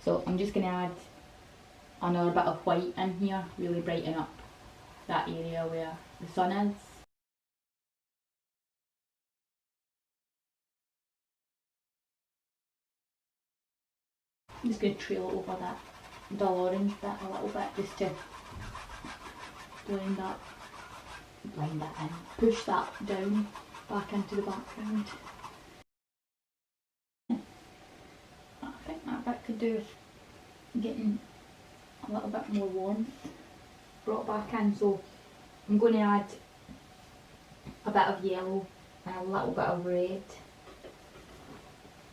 So I'm just going to add another bit of white in here, really brighten up that area where the sun is. I'm just going to trail it over that dull orange bit a little bit just to blend that in, push that down back into the background. I think that bit could do with getting a little bit more warmth brought back in, so I'm going to add a bit of yellow and a little bit of red.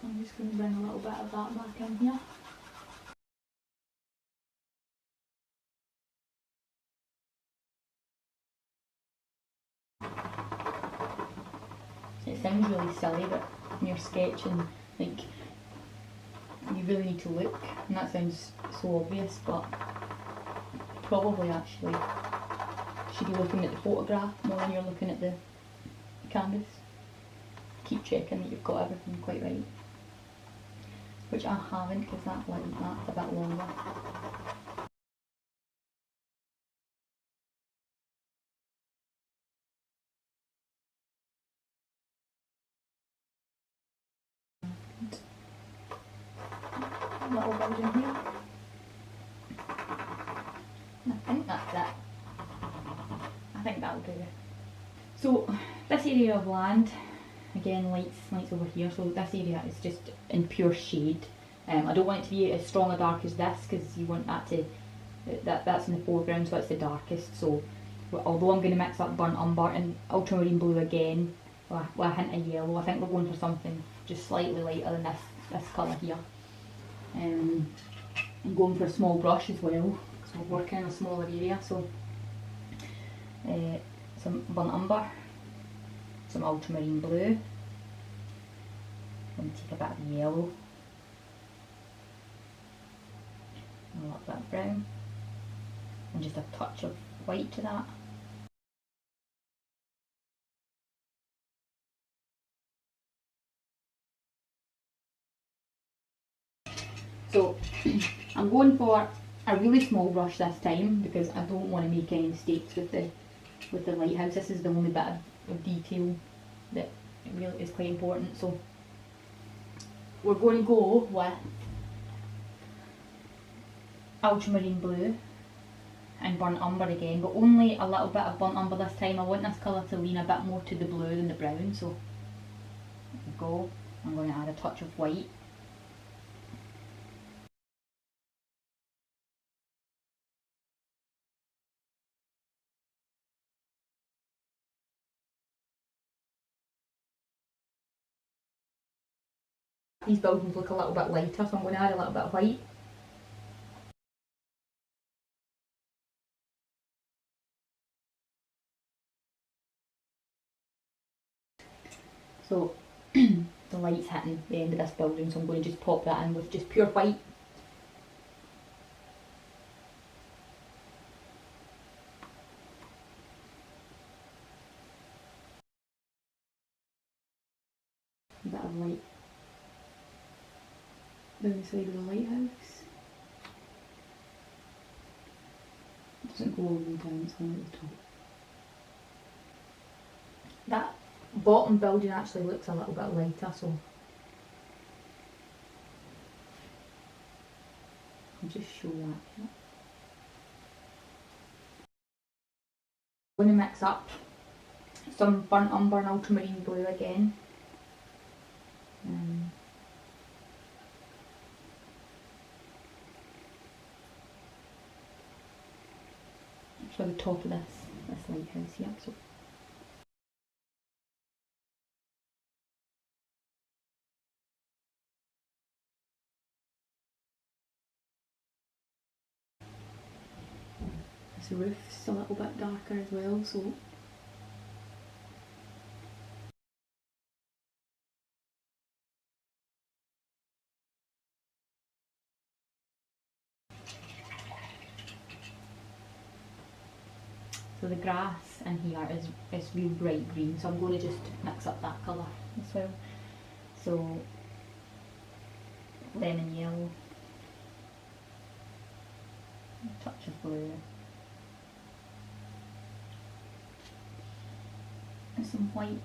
I'm just going to bring a little bit of that back in here. It sounds really silly, but when you're sketching, like, you really need to look, and that sounds so obvious, but probably actually should be looking at the photograph more than you're looking at the canvas. Keep checking that you've got everything quite right, which I haven't, because that's a bit longer. A little bit in here. I think that's it. I think that'll do. So this area of land, again, lights over here, so this area is just in pure shade. I don't want it to be as strong a dark as this, because you want that to, that's in the foreground, so it's the darkest. So although I'm going to mix up burnt umber and ultramarine blue again with a hint of yellow, I think we're going for something just slightly lighter than this colour here. I'm going for a small brush as well, because we're working in a smaller area. So some burnt umber, some ultramarine blue, and take a bit of yellow, and a little bit of brown, and just a touch of white to that. So I'm going for a really small brush this time, because I don't want to make any mistakes with the lighthouse. This is the only bit of detail that really is quite important. So we're going to go with ultramarine blue and burnt umber again, but only a little bit of burnt umber this time. I want this colour to lean a bit more to the blue than the brown, so there we go. I'm going to add a touch of white. These buildings look a little bit lighter, so I'm going to add a little bit of white. So the light's hitting the end of this building, so I'm going to just pop that in with just pure white. A bit of light down the side of the lighthouse. It doesn't go all the way down, it's only at the top. That bottom building actually looks a little bit lighter, so I'll just show that here. I'm going to mix up some burnt umber and ultramarine blue again. For the top of this lighthouse here. So this roof's a little bit darker as well, so the grass in here is real bright green, so I'm going to just mix up that colour as well. So lemon yellow, A touch of blue. And some white.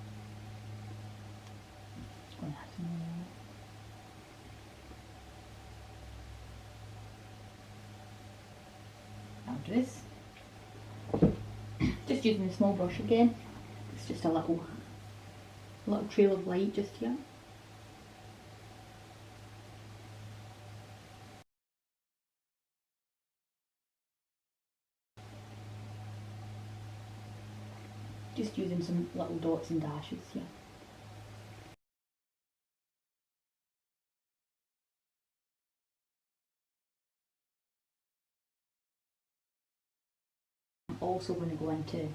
Gonna add some more. That'll do this. Just using the small brush again. It's just a little trail of light just here. Just using some little dots and dashes here. I'm also going to go into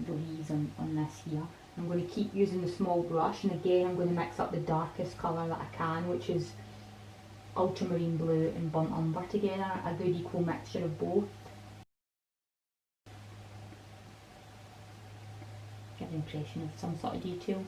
the leaves on this here. I'm going to keep using the small brush, and again I'm going to mix up the darkest colour that I can, which is ultramarine blue and burnt umber together, a good equal mixture of both. Get the impression of some sort of detail.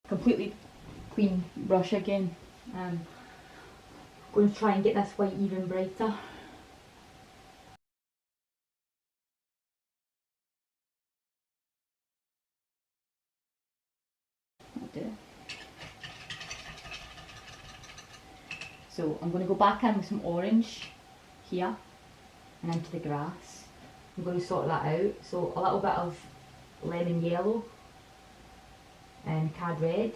Completely clean brush again. Going to try and get this white even brighter. That'll do. So I'm going to go back in with some orange here and into the grass. I'm going to sort that out. So a little bit of lemon yellow and cad red.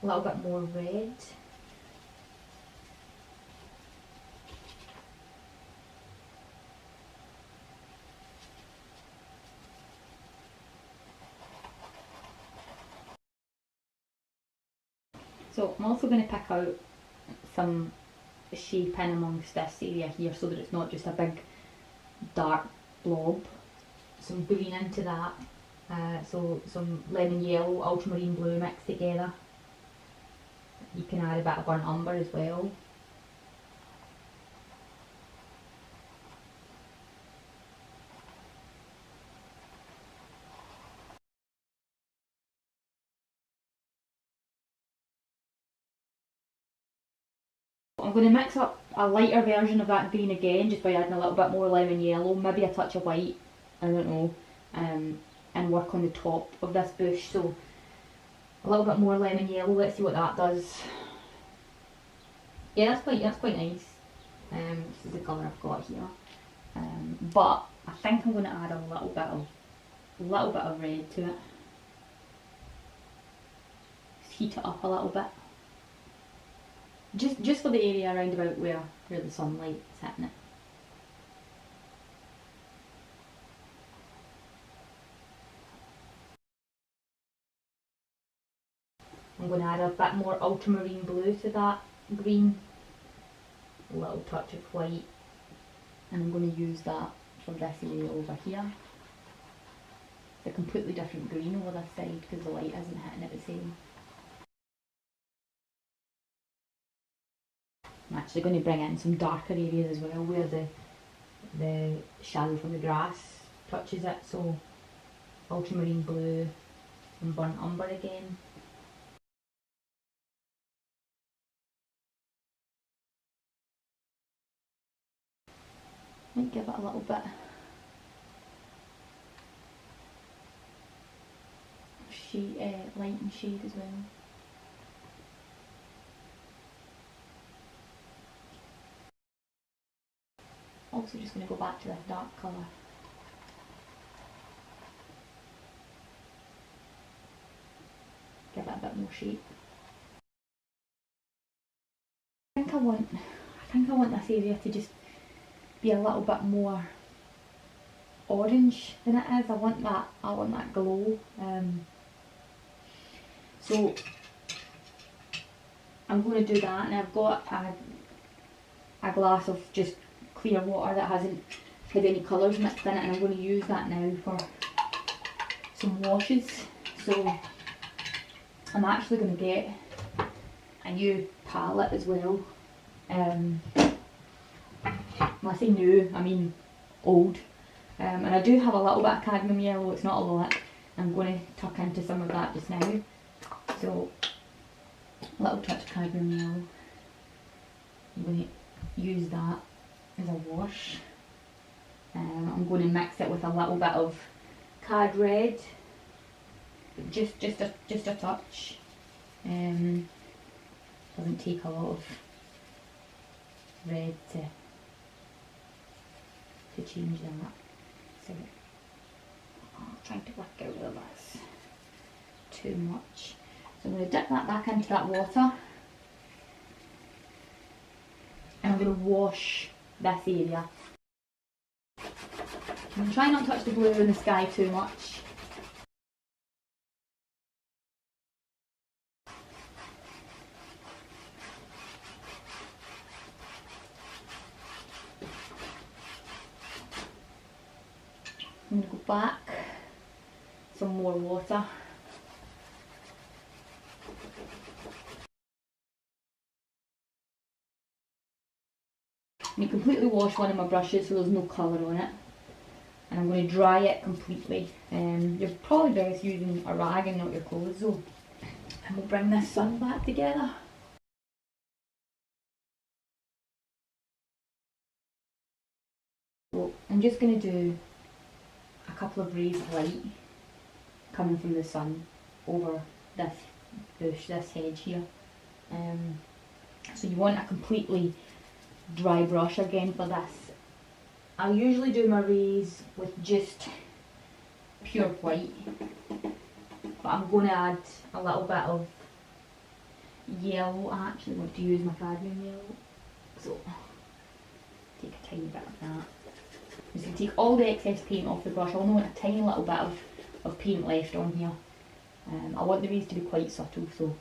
A little bit more red. So I'm also going to pick out some shape in amongst this area here so that it's not just a big dark blob. Some green into that, so some lemon yellow, ultramarine blue mixed together. You can add a bit of burnt umber as well. I'm going to mix up a lighter version of that green again, just by adding a little bit more lemon yellow, maybe a touch of white, I don't know, and work on the top of this bush. So a little bit more lemon yellow, let's see what that does. Yeah, that's quite nice. This is the colour I've got here. But I think I'm going to add a little bit of red to it. Just heat it up a little bit. Just for the area around about where the sunlight is hitting it. I'm going to add a bit more ultramarine blue to that green, a little touch of white, and I'm going to use that for this area over here. It's a completely different green over this side because the light isn't hitting it the same. I'm actually going to bring in some darker areas as well where the shadow from the grass touches it, so ultramarine blue and burnt umber again. Might give it a little bit of shade, light and shade as well. Also just going to go back to this dark colour. Give it a bit more shape. I think I want this area to just be a little bit more orange than it is. I want that glow. So I'm going to do that, and I've got a glass of just clear water that hasn't had any colours mixed in it, and I'm going to use that now for some washes. So I'm actually going to get a new palette as well. When I say new, I mean old. And I do have a little bit of cadmium yellow, it's not a lot. I'm going to tuck into some of that just now. So, a little touch of cadmium yellow. I'm going to use that as a wash. I'm going to mix it with a little bit of cad red, just a touch. Doesn't take a lot of red to change that. So I'm trying to work out whether that's too much. So I'm going to dip that back into that water, and I'm going to wash this area. I'm going to try not to touch the blue in the sky too much. I'm going to go back, some more water. And you completely wash one of my brushes so there's no colour on it. And I'm going to dry it completely. You're probably best using a rag and not your clothes though. And we'll bring this sun back together. So I'm just going to do a couple of rays of light coming from the sun over this bush, this hedge here. So you want a completely dry brush again for this. I'll usually do my rays with just pure white, but I'm going to add a little bit of yellow. I actually want to use my cadmium yellow, so take a tiny bit of that. I'm just going to take all the excess paint off the brush. I only want a tiny little bit of paint left on here. I want the rays to be quite subtle, so